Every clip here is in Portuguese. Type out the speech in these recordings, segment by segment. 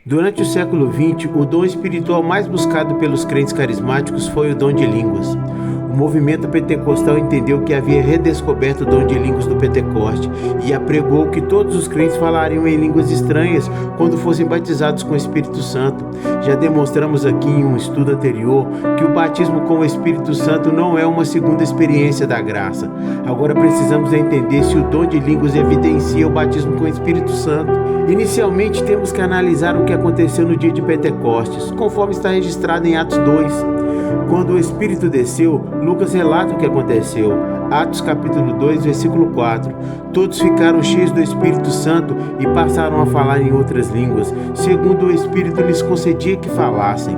Durante o século XX, o dom espiritual mais buscado pelos crentes carismáticos foi o dom de línguas. O movimento pentecostal entendeu que havia redescoberto o dom de línguas do Pentecoste e apregou que todos os crentes falariam em línguas estranhas quando fossem batizados com o Espírito Santo. Já demonstramos aqui em um estudo anterior que o batismo com o Espírito Santo não é uma segunda experiência da graça. Agora precisamos entender se o dom de línguas evidencia o batismo com o Espírito Santo. Inicialmente temos que analisar o que aconteceu no dia de Pentecostes, conforme está registrado em Atos 2. Quando o Espírito desceu, Lucas relata o que aconteceu. Atos capítulo 2, versículo 4. Todos ficaram cheios do Espírito Santo e passaram a falar em outras línguas, segundo o Espírito lhes concedia que falassem.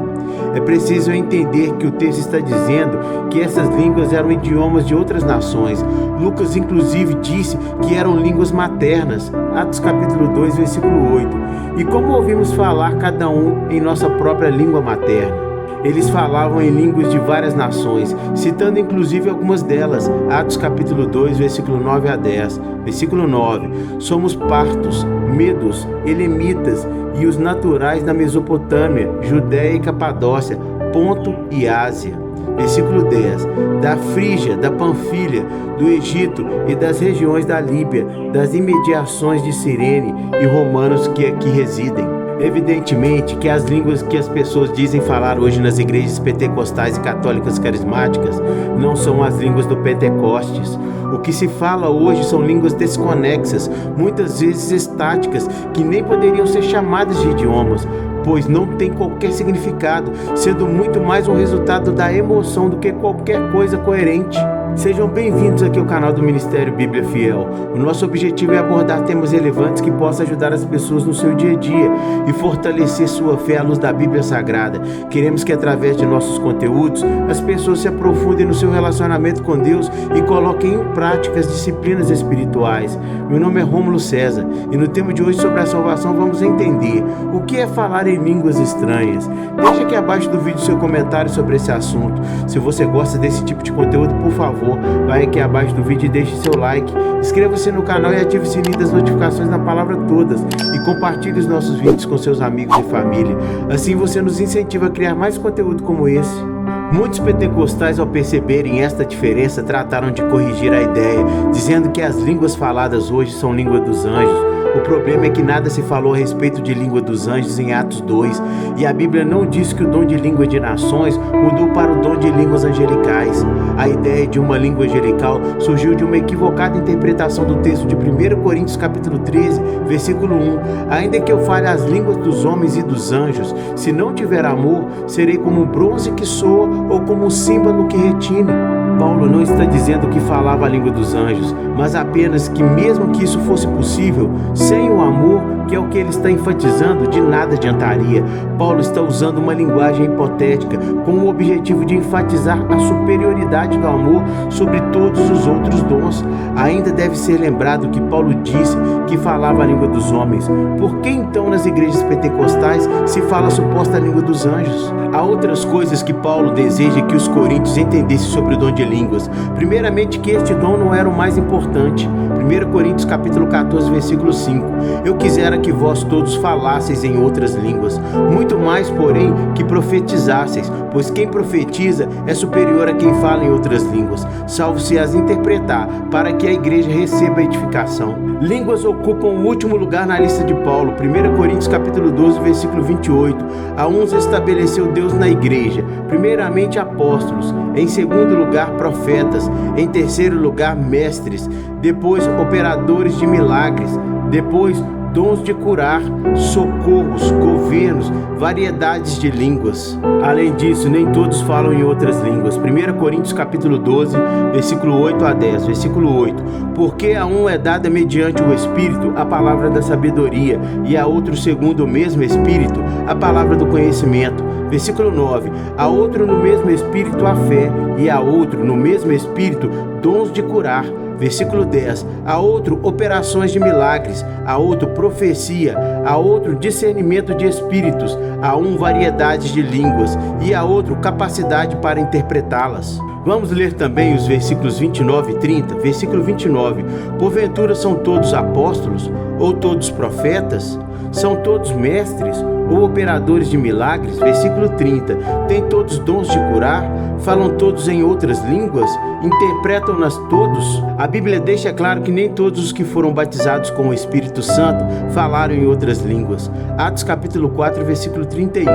É preciso entender que o texto está dizendo que essas línguas eram idiomas de outras nações. Lucas inclusive disse que eram línguas maternas. Atos capítulo 2, versículo 8. E como ouvimos falar cada um em nossa própria língua materna? Eles falavam em línguas de várias nações, citando inclusive algumas delas. Atos capítulo 2, versículo 9 a 10. Versículo 9. Somos partos, medos, elemitas e os naturais da Mesopotâmia, Judéia e Capadócia, Ponto e Ásia. Versículo 10. Da Frígia, da Panfilha, do Egito e das regiões da Líbia, das imediações de Cirene e romanos que aqui residem. Evidentemente que as línguas que as pessoas dizem falar hoje nas igrejas pentecostais e católicas carismáticas não são as línguas do Pentecostes. O que se fala hoje são línguas desconexas, muitas vezes estáticas, que nem poderiam ser chamadas de idiomas, pois não tem qualquer significado, sendo muito mais um resultado da emoção do que qualquer coisa coerente. Sejam bem-vindos aqui ao canal do Ministério Bíblia Fiel. O nosso objetivo é abordar temas relevantes que possam ajudar as pessoas no seu dia a dia e fortalecer sua fé à luz da Bíblia Sagrada. Queremos que através de nossos conteúdos as pessoas se aprofundem no seu relacionamento com Deus e coloquem em prática as disciplinas espirituais. Meu nome é Rômulo César e no tema de hoje sobre a salvação vamos entender o que é falar em línguas estranhas. Deixe aqui abaixo do vídeo seu comentário sobre esse assunto. Se você gosta desse tipo de conteúdo, por favor, vai aqui abaixo do vídeo e deixe seu like, inscreva-se no canal e ative o sininho das notificações na palavra todas e compartilhe os nossos vídeos com seus amigos e família. Assim você nos incentiva a criar mais conteúdo como esse. Muitos pentecostais, ao perceberem esta diferença, trataram de corrigir a ideia, dizendo que as línguas faladas hoje são língua dos anjos. O problema é que nada se falou a respeito de língua dos anjos em Atos 2, e a Bíblia não diz que o dom de língua de nações mudou para o dom de línguas angelicais. A ideia de uma língua angelical surgiu de uma equivocada interpretação do texto de 1 Coríntios capítulo 13, versículo 1. Ainda que eu fale as línguas dos homens e dos anjos, se não tiver amor, serei como um bronze que soa ou como um símbolo que retine. Paulo não está dizendo que falava a língua dos anjos, mas apenas que mesmo que isso fosse possível, sem o amor, que é o que ele está enfatizando, de nada adiantaria. Paulo está usando uma linguagem hipotética com o objetivo de enfatizar a superioridade do amor sobre todos os outros dons. Ainda deve ser lembrado que Paulo disse que falava a língua dos homens. Por que então nas igrejas pentecostais se fala a suposta língua dos anjos? Há outras coisas que Paulo deseja que os coríntios entendessem sobre o dom de línguas. Primeiramente, que este dom não era o mais importante. 1 Coríntios capítulo 14, versículo 5. Eu quisera que vós todos falasseis em outras línguas, muito mais, porém, que profetizasseis, pois quem profetiza é superior a quem fala em outras línguas, salvo se as interpretar, para que a igreja receba a edificação. Línguas ocupam o último lugar na lista de Paulo. 1 Coríntios capítulo 12, versículo 28. A uns estabeleceu Deus na igreja, primeiramente apóstolos, em segundo lugar profetas, em terceiro lugar mestres, depois operadores de milagres, depois dons de curar, socorros, governos, variedades de línguas. Além disso, nem todos falam em outras línguas. 1 Coríntios capítulo 12, versículo 8 a 10, versículo 8. Porque a um é dada mediante o Espírito a palavra da sabedoria, e a outro segundo o mesmo Espírito a palavra do conhecimento. Versículo 9. A outro no mesmo Espírito a fé, e a outro no mesmo Espírito dons de curar. Versículo 10. A outro operações de milagres, a outro profecia, a outro discernimento de espíritos, a um variedades de línguas e a outro capacidade para interpretá-las. Vamos ler também os versículos 29 e 30. Versículo 29. Porventura são todos apóstolos ou todos profetas? São todos mestres ou operadores de milagres? Versículo 30. Têm todos dons de curar? Falam todos em outras línguas? Interpretam-nas todos? A Bíblia deixa claro que nem todos os que foram batizados com o Espírito Santo falaram em outras línguas. Atos capítulo 4, versículo 31.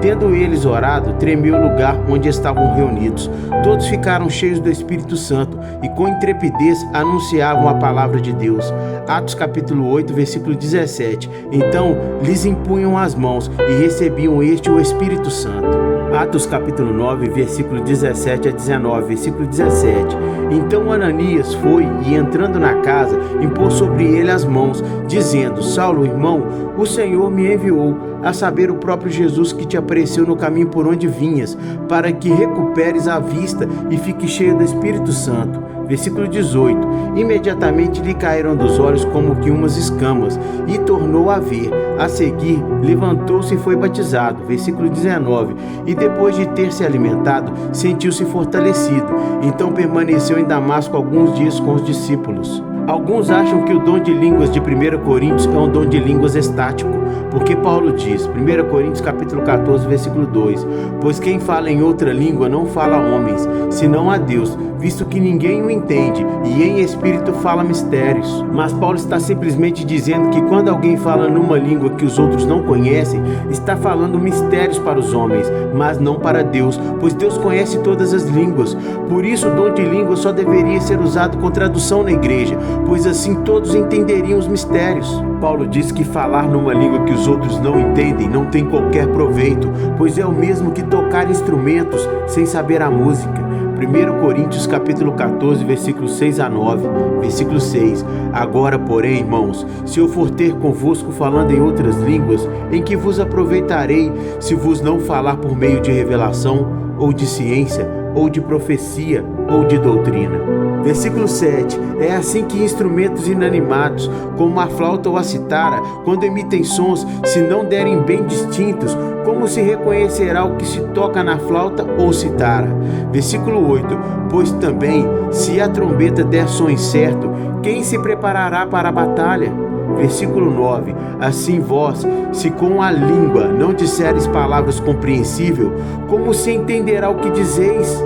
Tendo eles orado, tremeu o lugar onde estavam reunidos. Todos ficaram cheios do Espírito Santo e com intrepidez anunciavam a palavra de Deus. Atos capítulo 8, versículo 17. Então lhes impunham as mãos e recebiam o Espírito Santo. Atos capítulo 9, versículo 17 a 19, versículo 17. Então Ananias foi e, entrando na casa, impôs sobre ele as mãos, dizendo: Saulo, irmão, o Senhor me enviou, a saber, o próprio Jesus que te apareceu no caminho por onde vinhas, para que recuperes a vista e fique cheio do Espírito Santo. Versículo 18. Imediatamente lhe caíram dos olhos como que umas escamas, e tornou a ver. A seguir, levantou-se e foi batizado. Versículo 19. E depois de ter se alimentado, sentiu-se fortalecido. Então permaneceu em Damasco alguns dias com os discípulos. Alguns acham que o dom de línguas de 1 Coríntios é um dom de línguas estático, porque Paulo diz, 1 Coríntios capítulo 14, versículo 2, pois quem fala em outra língua não fala a homens, senão a Deus, visto que ninguém o entende, e em espírito fala mistérios. Mas Paulo está simplesmente dizendo que quando alguém fala numa língua que os outros não conhecem, está falando mistérios para os homens, mas não para Deus, pois Deus conhece todas as línguas. Por isso o dom de língua só deveria ser usado com tradução na igreja, pois assim todos entenderiam os mistérios. Paulo diz que falar numa língua que os outros não entendem não tem qualquer proveito, pois é o mesmo que tocar instrumentos sem saber a música. 1 Coríntios capítulo 14, versículos 6 a 9, versículo 6. Agora, porém, irmãos, se eu for ter convosco falando em outras línguas, em que vos aproveitarei, se vos não falar por meio de revelação, ou de ciência, ou de profecia, ou de doutrina? Versículo 7. É assim que instrumentos inanimados, como a flauta ou a citara, quando emitem sons, se não derem bem distintos, como se reconhecerá o que se toca na flauta ou citara? Versículo 8. Pois também, se a trombeta der som incerto, quem se preparará para a batalha? Versículo 9. Assim vós, se com a língua não disseres palavras compreensíveis, como se entenderá o que dizeis?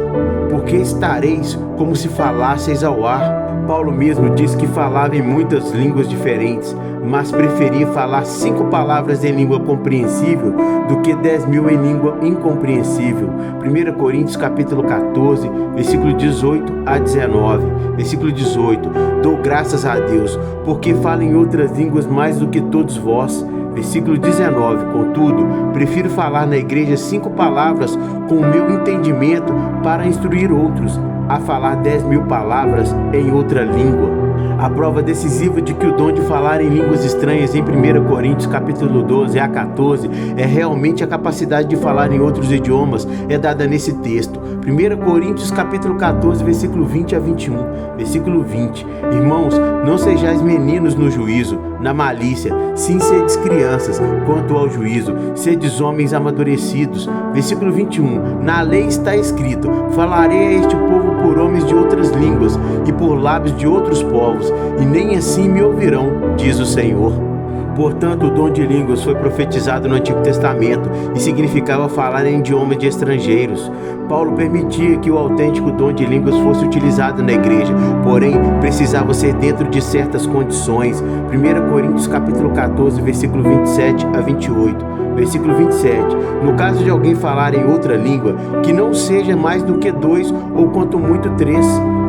Porque estareis como se falasseis ao ar. Paulo mesmo diz que falava em muitas línguas diferentes, mas preferia falar 5 palavras em língua compreensível do que 10.000 em língua incompreensível. 1 Coríntios capítulo 14, versículo 18 a 19. Versículo 18. Dou graças a Deus, porque falo em outras línguas mais do que todos vós. Versículo 19. Contudo, prefiro falar na igreja 5 palavras com o meu entendimento para instruir outros, a falar 10.000 palavras em outra língua. A prova decisiva de que o dom de falar em línguas estranhas em 1 Coríntios capítulo 12 a 14 é realmente a capacidade de falar em outros idiomas é dada nesse texto. 1 Coríntios capítulo 14, versículo 20 a 21. Versículo 20. Irmãos, não sejais meninos no juízo, na malícia, sim sedes crianças, quanto ao juízo, sedes homens amadurecidos. Versículo 21. Na lei está escrito: falarei a este povo por homens de outras línguas e por lábios de outros povos, e nem assim me ouvirão, diz o Senhor. Portanto, o dom de línguas foi profetizado no Antigo Testamento e significava falar em idiomas de estrangeiros. Paulo permitia que o autêntico dom de línguas fosse utilizado na igreja, porém precisava ser dentro de certas condições. 1 Coríntios capítulo 14, versículo 27 a 28. Versículo 27. No caso de alguém falar em outra língua, que não seja mais do que 2 ou quanto muito 3,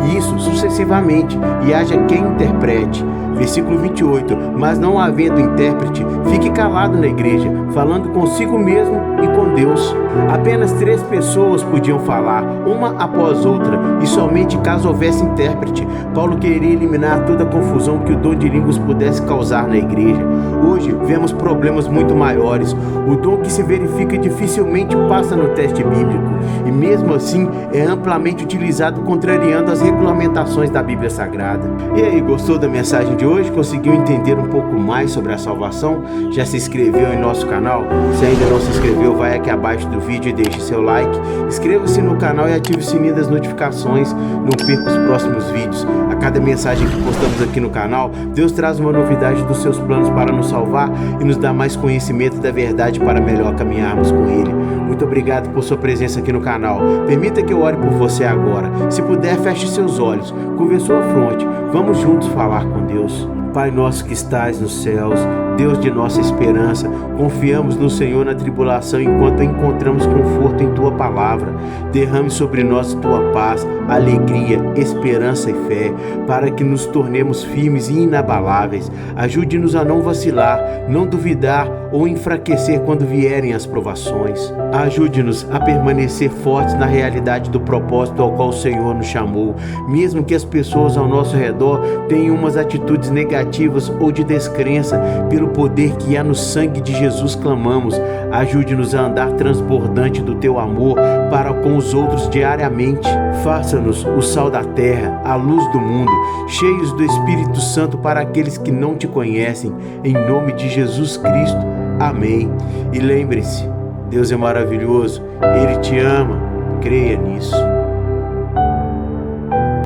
e isso sucessivamente, e haja quem interprete. Versículo 28. Mas não havendo intérprete, fique calado na igreja, falando consigo mesmo e com Deus. Apenas 3 pessoas podiam falar, uma após outra, e somente caso houvesse intérprete. Paulo queria eliminar toda a confusão que o dom de línguas pudesse causar na igreja. Hoje vemos problemas muito maiores. O dom que se verifica dificilmente passa no teste bíblico, e mesmo assim é amplamente utilizado contrariando as regulamentações da Bíblia Sagrada. E aí, gostou da mensagem de hoje? Conseguiu entender um pouco mais sobre a salvação? Já se inscreveu em nosso canal? Se ainda não se inscreveu, vai aqui abaixo do vídeo e deixe seu like. Inscreva-se no canal e ative o sininho das notificações. Não perca os próximos vídeos. A cada mensagem que postamos aqui no canal, Deus traz uma novidade dos seus planos para nos salvar e nos dar mais conhecimento da verdade para melhor caminharmos com Ele. Muito obrigado por sua presença aqui no canal. Permita que eu ore por você agora. Se puder, feche seus olhos, curve a sua fronte. Vamos juntos falar com Deus. Pai nosso que estás nos céus, Deus de nossa esperança, confiamos no Senhor na tribulação enquanto encontramos conforto em Tua palavra. Derrame sobre nós Tua paz, alegria, esperança e fé, para que nos tornemos firmes e inabaláveis. Ajude-nos a não vacilar, não duvidar ou enfraquecer quando vierem as provações. Ajude-nos a permanecer fortes na realidade do propósito ao qual o Senhor nos chamou, mesmo que as pessoas ao nosso redor tenham umas atitudes negativas ou de descrença. Pelo poder que há no sangue de Jesus clamamos, ajude-nos a andar transbordante do Teu amor para com os outros diariamente. Faça-nos o sal da terra, a luz do mundo, cheios do Espírito Santo para aqueles que não Te conhecem, em nome de Jesus Cristo. Amém. E lembre-se, Deus é maravilhoso, Ele te ama, creia nisso.